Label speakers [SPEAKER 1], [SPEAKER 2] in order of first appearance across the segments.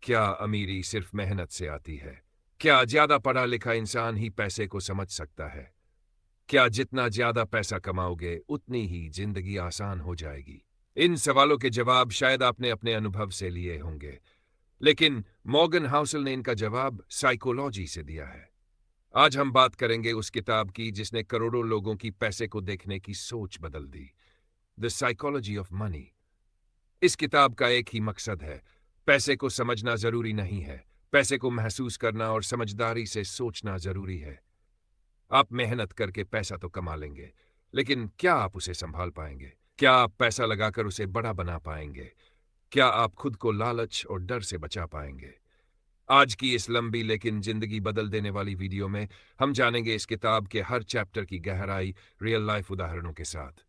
[SPEAKER 1] क्या अमीरी सिर्फ मेहनत से आती है? क्या ज्यादा पढ़ा लिखा इंसान ही पैसे को समझ सकता है? क्या जितना ज्यादा पैसा कमाओगे उतनी ही जिंदगी आसान हो जाएगी? इन सवालों के जवाब शायद आपने अपने अनुभव से लिए होंगे, लेकिन मॉर्गन हाउसल ने इनका जवाब साइकोलॉजी से दिया है। आज हम बात करेंगे उस किताब की जिसने करोड़ों लोगों की पैसे को देखने की सोच बदल दी, द साइकोलॉजी ऑफ मनी। इस किताब का एक ही मकसद है, पैसे को समझना जरूरी नहीं है, पैसे को महसूस करना और समझदारी से सोचना जरूरी है। आप मेहनत करके पैसा तो कमा लेंगे, लेकिन क्या आप उसे संभाल पाएंगे? क्या आप पैसा लगाकर उसे बड़ा बना पाएंगे? क्या आप खुद को लालच और डर से बचा पाएंगे? आज की इस लंबी लेकिन जिंदगी बदल देने वाली वीडियो में हम जानेंगे इस किताब के हर चैप्टर की गहराई रियल लाइफ उदाहरणों के साथ।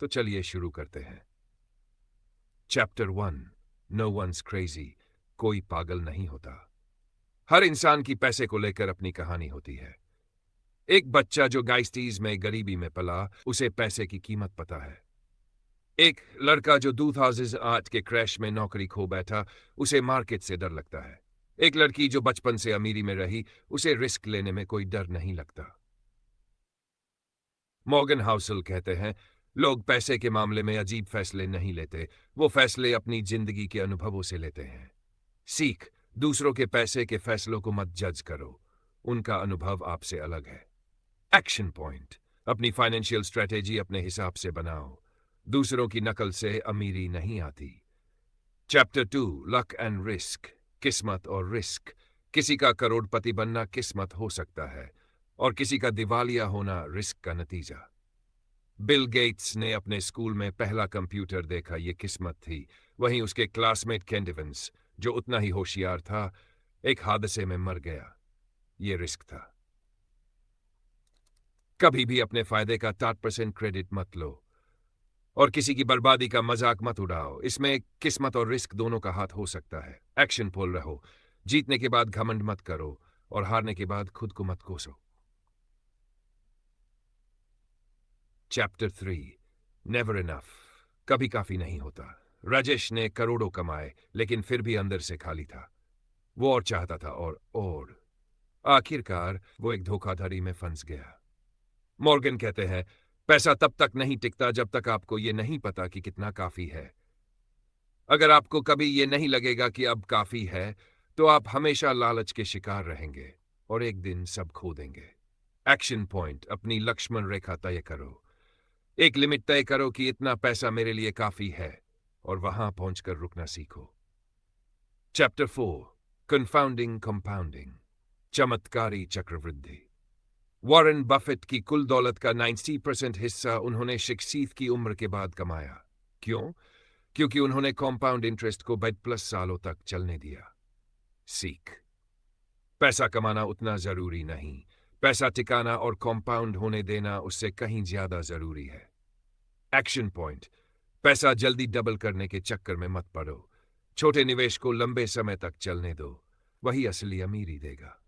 [SPEAKER 1] तो चलिए शुरू करते हैं। Chapter 1, no one's crazy. कोई पागल नहीं होता। हर इंसान की पैसे को लेकर अपनी कहानी होती है। एक बच्चा जो गाइस्टीज में गरीबी में पला, उसे पैसे की कीमत पता है। एक लड़का जो 2008 के क्रैश में नौकरी खो बैठा, उसे मार्केट से डर लगता है। एक लड़की जो बचपन से अमीरी में रही, उसे रिस्क लेने में कोई डर नहीं लगता। मॉर्गन हाउसल कहते हैं, लोग पैसे के मामले में अजीब फैसले नहीं लेते, वो फैसले अपनी जिंदगी के अनुभवों से लेते हैं। सीख, दूसरों के पैसे के फैसलों को मत जज करो, उनका अनुभव आपसे अलग है। एक्शन पॉइंट, अपनी फाइनेंशियल स्ट्रेटेजी अपने हिसाब से बनाओ, दूसरों की नकल से अमीरी नहीं आती। Chapter 2, luck and risk. किस्मत और रिस्क। किसी का करोड़पति बनना किस्मत हो सकता है, और किसी का दिवालिया होना रिस्क का नतीजा। बिल गेट्स ने अपने स्कूल में पहला कंप्यूटर देखा, ये किस्मत थी। वहीं उसके क्लासमेट कैंडिवंस, जो उतना ही होशियार था, एक हादसे में मर गया, ये रिस्क था। कभी भी अपने फायदे का 60% क्रेडिट मत लो, और किसी की बर्बादी का मजाक मत उड़ाओ। इसमें किस्मत और रिस्क दोनों का हाथ हो सकता है। एक्शन फुल रहो, जीतने के बाद घमंड मत करो, और हारने के बाद खुद को मत कोसो। Chapter 3, never enough. कभी काफी नहीं होता। राजेश ने करोड़ों कमाए, लेकिन फिर भी अंदर से खाली था। वो और चाहता था, और आखिरकार वो एक धोखाधड़ी में फंस गया। मॉर्गन कहते हैं, पैसा तब तक नहीं टिकता जब तक आपको ये नहीं पता कि कितना काफी है। अगर आपको कभी ये नहीं लगेगा कि अब काफी है, तो आप हमेशा लालच के शिकार रहेंगे और एक दिन सब खो देंगे। एक्शन पॉइंट, अपनी लक्ष्मण रेखा तय करो। एक लिमिट तय करो कि इतना पैसा मेरे लिए काफी है, और वहां पहुंचकर रुकना सीखो। Chapter 4, confounding compounding. चमत्कारी चक्रवृद्धि। वॉरेन बफेट की कुल दौलत का 90% हिस्सा उन्होंने 60 की उम्र के बाद कमाया। क्यों? क्योंकि उन्होंने कॉम्पाउंड इंटरेस्ट को 20+ सालों तक चलने दिया। सीख, पैसा कमाना उतना जरूरी नहीं, पैसा टिकाना और कॉम्पाउंड होने देना उससे कहीं ज्यादा जरूरी है। एक्शन पॉइंट, पैसा जल्दी डबल करने के चक्कर में मत पड़ो। छोटे निवेश को लंबे समय तक चलने दो, वही असली अमीरी देगा।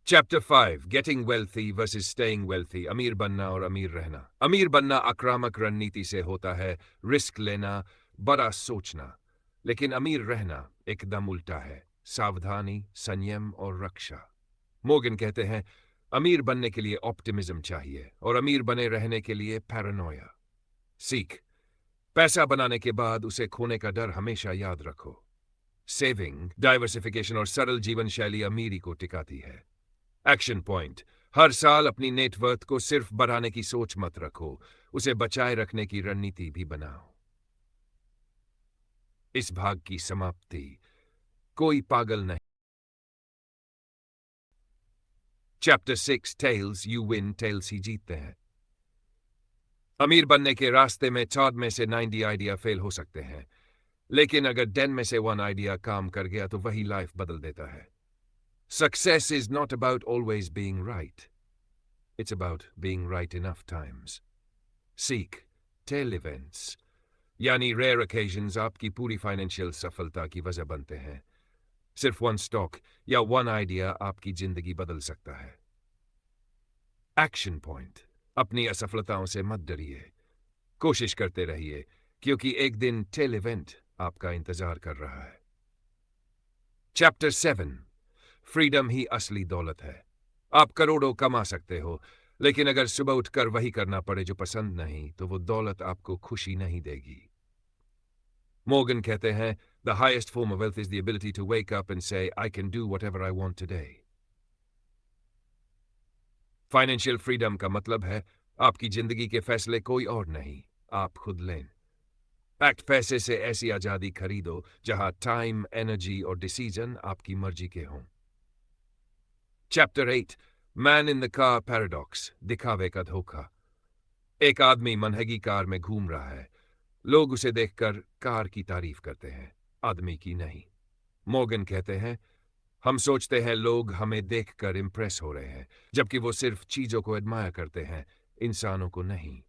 [SPEAKER 1] Chapter 5, getting wealthy versus staying wealthy. अमीर बनना और अमीर रहना। अमीर बनना आक्रामक रणनीति से होता है, रिस्क लेना, बड़ा सोचना। लेकिन अमीर रहना एकदम उल्टा है, सावधानी, संयम और रक्षा। मोगन कहते हैं, अमीर बनने के लिए ऑप्टिमिज्म चाहिए, और अमीर बने रहने के लिए पैरानोया। सीख, पैसा बनाने के बाद उसे खोने का डर हमेशा याद रखो। सेविंग, डाइवर्सिफिकेशन और सरल जीवन शैली अमीरी को टिकाती है। एक्शन पॉइंट, हर साल अपनी नेटवर्थ को सिर्फ बढ़ाने की सोच मत रखो, उसे बचाए रखने की रणनीति भी बनाओ। इस भाग की समाप्ति, कोई पागल नहीं। Chapter 6, tails you win, tails ही जीतते हैं। अमीर बनने के रास्ते में 4 में से 90 आइडिया फेल हो सकते हैं, लेकिन अगर 10 में से 1 आइडिया काम कर गया तो वही लाइफ बदल देता है। Success is not about always being right, it's about being right enough times. सीख, टेल इवेंट्स, यानी रेयर ओकेजन्स आपकी पूरी फाइनेंशियल सफलता की वजह बनते हैं। सिर्फ 1 स्टॉक या 1 आइडिया आपकी जिंदगी बदल सकता है। एक्शन पॉइंट, अपनी असफलताओं से मत डरिए, कोशिश करते रहिए, क्योंकि एक दिन टेल इवेंट आपका इंतजार कर रहा है। चैप्टर 7 फ्रीडम ही असली दौलत है। आप करोड़ों कमा सकते हो, लेकिन अगर सुबह उठकर वही करना पड़े जो पसंद नहीं, तो वो दौलत आपको खुशी नहीं देगी। मॉर्गन कहते हैं, The highest form of wealth is the ability to wake up and say, I can do whatever I want today. Financial freedom का मतलब है आपकी जिंदगी के फैसले कोई और नहीं, आप खुद लें। एक्ट पैसे से ऐसी आजादी खरीदो जहां टाइम, एनर्जी और डिसीजन आपकी मर्जी के हों। Chapter 8 man in the car paradox, दिखावे का धोखा। एक आदमी मनहगी कार में घूम रहा है। लोग उसे देखकर कार की तारीफ करते हैं, आदमी की नहीं। मॉर्गन कहते हैं, हम सोचते हैं लोग हमें देखकर इंप्रेस हो रहे हैं, जबकि वो सिर्फ चीजों को एडमायर करते हैं, इंसानों को नहीं।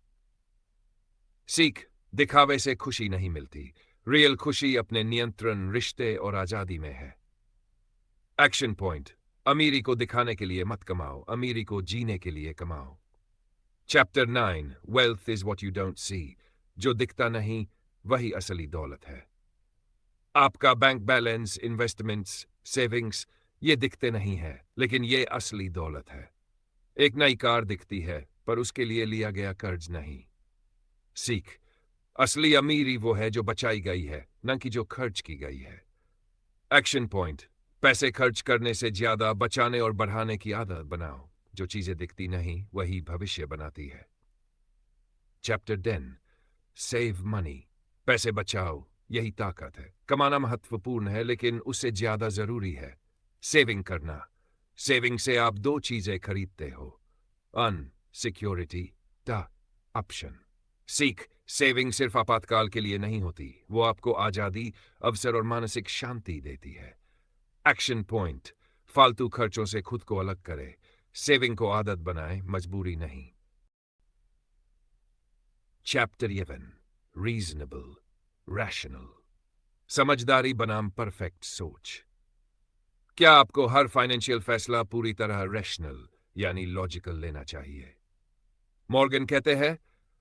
[SPEAKER 1] सीख, दिखावे से खुशी नहीं मिलती। रियल खुशी अपने नियंत्रण, रिश्ते और आजादी में है। एक्शन पॉइंट, अमीरी को दिखाने के लिए मत कमाओ, अमीरी को जीने के लिए कमाओ। Chapter 9 wealth is what you don't see, जो दिखता नहीं वही असली दौलत है। आपका बैंक बैलेंस, इन्वेस्टमेंट्स, सेविंग्स, ये दिखते नहीं है, लेकिन ये असली दौलत है। एक नई कार दिखती है, पर उसके लिए लिया गया कर्ज नहीं। सीख, असली अमीरी वो है जो बचाई गई है, न कि जो खर्च की गई है। एक्शन पॉइंट, पैसे खर्च करने से ज्यादा बचाने और बढ़ाने की आदत बनाओ। जो चीजें दिखती नहीं वही भविष्य बनाती है। चैप्टर 10 सेव मनी, पैसे बचाओ, यही ताकत है। कमाना महत्वपूर्ण है, लेकिन उससे ज्यादा जरूरी है सेविंग करना। सेविंग से आप दो चीजें खरीदते हो, अन सिक्योरिटी, द ऑप्शन। सीख, सेविंग सिर्फ आपातकाल के लिए नहीं होती, वो आपको आजादी, अवसर और मानसिक शांति देती है। एक्शन पॉइंट, फालतू खर्चों से खुद को अलग करें, सेविंग को आदत बनाएं, मजबूरी नहीं। चैप्टर 11 रीजनेबल, रैशनल, समझदारी बनाम परफेक्ट सोच। क्या आपको हर फाइनेंशियल फैसला पूरी तरह रैशनल यानी लॉजिकल लेना चाहिए? मॉर्गन कहते हैं,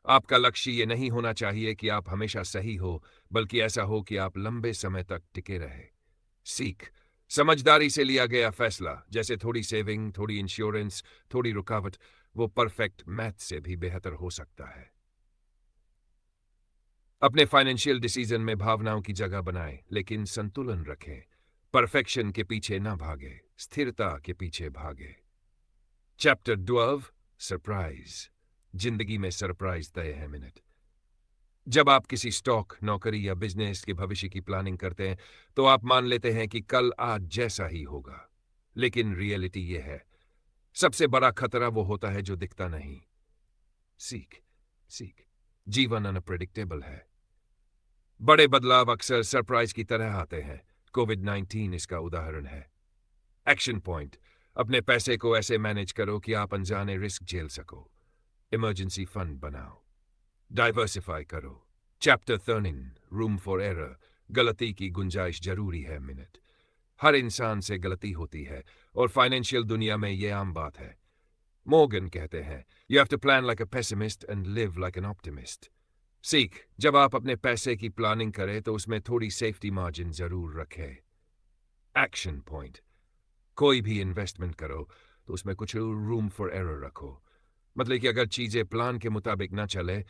[SPEAKER 1] आपका लक्ष्य ये नहीं होना चाहिए कि आप हमेशा सही हो, बल्कि ऐसा हो कि आप लंबे समय तक टिके रहे। सीख, समझदारी से लिया गया फैसला, जैसे थोड़ी सेविंग, थोड़ी इंश्योरेंस, थोड़ी रुकावट, वो परफेक्ट मैथ से भी बेहतर हो सकता है। अपने फाइनेंशियल डिसीजन में भावनाओं की जगह बनाएं, लेकिन संतुलन रखें। परफेक्शन के पीछे ना भागे, स्थिरता के पीछे भागे। चैप्टर 12 सरप्राइज, जिंदगी में सरप्राइज तय है मिनट। जब आप किसी स्टॉक, नौकरी या बिजनेस के भविष्य की प्लानिंग करते हैं, तो आप मान लेते हैं कि कल आज जैसा ही होगा, लेकिन रियलिटी यह है, सबसे बड़ा खतरा वो होता है जो दिखता नहीं। सीख, जीवन अनप्रेडिक्टेबल है। बड़े बदलाव अक्सर सरप्राइज की तरह आते हैं। कोविड-19 इसका उदाहरण है। एक्शन पॉइंट, अपने पैसे को ऐसे मैनेज करो कि आप अनजाने रिस्क झेल सको। इमरजेंसी फंड बनाओ, डाइवर्सिफाई करो। चैप्टर 13 रूम फॉर एरर, गलती की गुंजाइश जरूरी है मिनट। हर इंसान से गलती होती है, और फाइनेंशियल दुनिया में यह आम बात है। मॉर्गन कहते हैं, you have to plan like a pessimist and live like an optimist. सीख, जब आप अपने पैसे की प्लानिंग करें तो उसमें थोड़ी सेफ्टी मार्जिन जरूर रखें। एक्शन पॉइंट, कोई भी इन्वेस्टमेंट करो तो उसमें कुछ रूम फॉर एरर रखो। मतलब कि अगर चीजें प्लान के मुताबिक ना चले,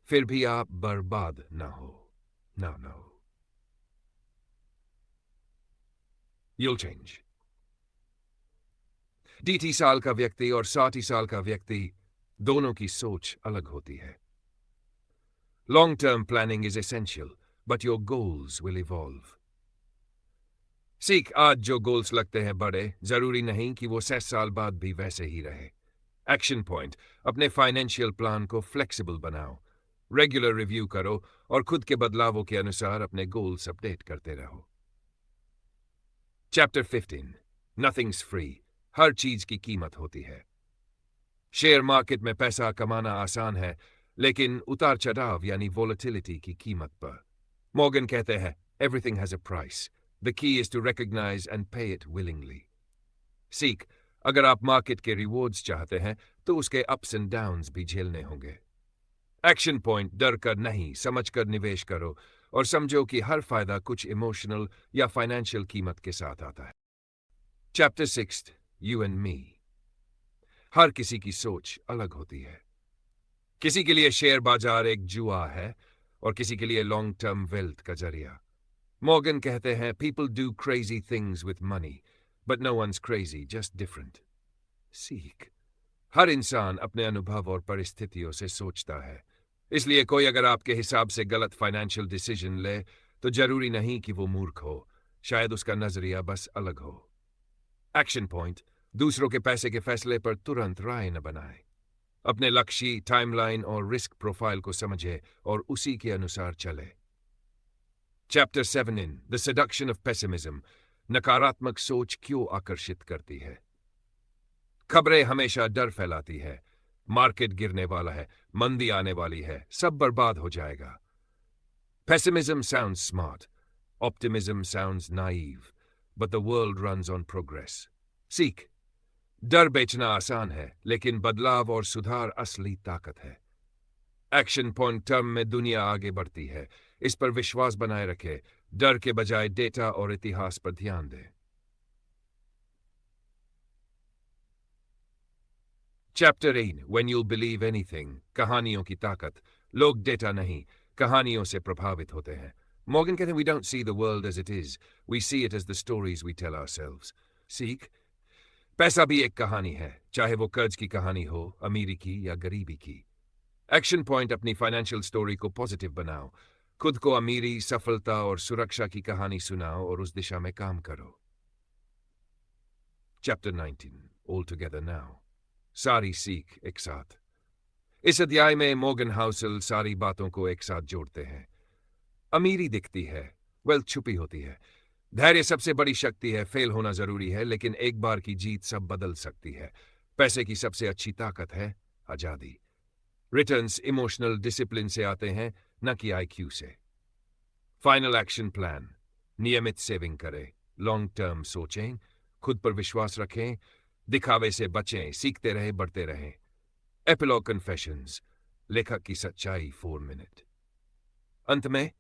[SPEAKER 1] फिर भी आप बर्बाद ना हो। You'll change. DT साल का व्यक्ति और 60 साल का व्यक्ति, दोनों की सोच अलग होती है। Long term planning is essential, but your goals will evolve. सीख, आज जो गोल्स लगते हैं बड़े, जरूरी नहीं कि वो 60 साल बाद भी वैसे ही रहे। एक्शन पॉइंट, अपने फाइनेंशियल प्लान को फ्लेक्सिबल बनाओ, रेगुलर रिव्यू करो और खुद के बदलावों के अनुसार अपने गोल्स अपडेट करते रहो। चैप्टर 15 नथिंग्स फ्री, हर चीज की कीमत होती है। शेयर मार्केट में पैसा कमाना आसान है, लेकिन उतार चढ़ाव यानी वोलेटिलिटी की कीमत पर। मॉर्गन कहते हैं, everything has a price, the key is to recognise and pay it willingly. सीख, अगर आप मार्केट के रिवॉर्ड्स चाहते हैं तो उसके अप्स एंड डाउन्स भी झेलने होंगे। एक्शन पॉइंट, डर कर नहीं, समझ कर निवेश करो और समझो कि हर फायदा कुछ इमोशनल या फाइनेंशियल कीमत के साथ आता है। Chapter 6 you and me. हर किसी की सोच अलग होती है। किसी के लिए शेयर बाजार एक जुआ है और किसी के लिए लॉन्ग टर्म वेल्थ का जरिया। मॉर्गन कहते हैं people do crazy things with money but no one's crazy, just different. सीख। हर इंसान अपने अनुभव और परिस्थितियों से सोचता है, इसलिए कोई अगर आपके हिसाब से गलत फाइनेंशियल डिसीजन ले तो जरूरी नहीं कि वो मूर्ख हो, शायद उसका नजरिया बस अलग हो। Action point. दूसरों के पैसे के फैसले पर तुरंत राय न बनाएं। अपने लक्ष्य, टाइमलाइन और रिस्क प्रोफाइल को समझे और उसी के अनुसार चले। Chapter 7 in the seduction of pessimism. नकारात्मक सोच क्यों आकर्षित करती है। खबरें हमेशा डर फैलाती है। मार्केट गिरने वाला है, मंदी आने वाली है, सब बर्बाद हो जाएगा। Pessimism sounds smart. Optimism sounds naive. But the world runs on progress. सीख। डर बेचना आसान है, लेकिन बदलाव और सुधार असली ताकत है। एक्शन पॉइंट टर्म में दुनिया आगे बढ़ती है, इस पर विश्वास बनाए रखे, डर के बजाय डेटा और इतिहास पर ध्यान दें। Chapter 8 when you'll believe anything. कहानियों की ताकत। लोग डेटा नहीं, कहानियों से प्रभावित होते हैं। मॉर्गन कहते हैं we don't see the world as it is, we see it as the stories we tell ourselves. सीख। पैसा भी एक कहानी है, चाहे वो कर्ज की कहानी हो, अमीरी की या गरीबी की। एक्शन पॉइंट अपनी फाइनेंशियल स्टोरी को पॉजिटिव बनाओ। खुद को अमीरी, सफलता और सुरक्षा की कहानी सुनाओ और उस दिशा में काम करो। Chapter 19 all together now. सारी सीख एक साथ। इस अध्याय में मॉर्गन हाउसल सारी बातों को एक साथ जोड़ते हैं। अमीरी दिखती है, वेल्थ छुपी होती है। धैर्य सबसे बड़ी शक्ति है, फेल होना जरूरी है, लेकिन एक बार की जीत सब बदल सकती है। पैसे की सबसे अच्छी ताकत है आजादी। रिटर्न्स इमोशनल डिसिप्लिन से आते हैं, न कि आईक्यू से। Final action plan. नियमित सेविंग करें, लॉन्ग टर्म सोचें, खुद पर विश्वास रखें, दिखावे से बचें, सीखते रहे, बढ़ते रहें। Epilogue confessions. लेखक की सच्चाई 4 मिनट। अंत में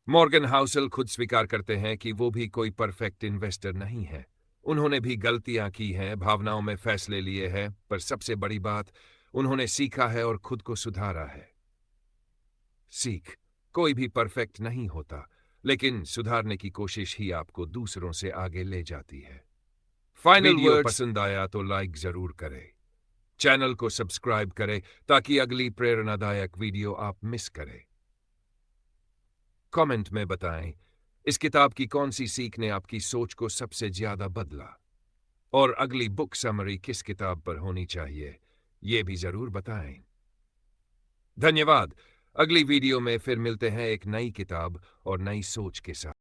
[SPEAKER 1] मॉर्गन हाउसल खुद स्वीकार करते हैं कि वो भी कोई परफेक्ट इन्वेस्टर नहीं है। उन्होंने भी गलतियां की हैं, भावनाओं में फैसले लिए हैं, पर सबसे बड़ी बात, उन्होंने सीखा है और खुद को सुधारा है। सीख। कोई भी परफेक्ट नहीं होता, लेकिन सुधारने की कोशिश ही आपको दूसरों से आगे ले जाती है। फाइनल वीडियो पसंद आया तो लाइक जरूर करें। चैनल को सब्सक्राइब करें ताकि अगली प्रेरणादायक वीडियो आप मिस करें। कमेंट में बताएं इस किताब की कौन सी सीख ने आपकी सोच को सबसे ज्यादा बदला, और अगली बुक समरी किस किताब पर होनी चाहिए, ये भी जरूर बताएं। धन्यवाद। अगली वीडियो में फिर मिलते हैं एक नई किताब और नई सोच के साथ।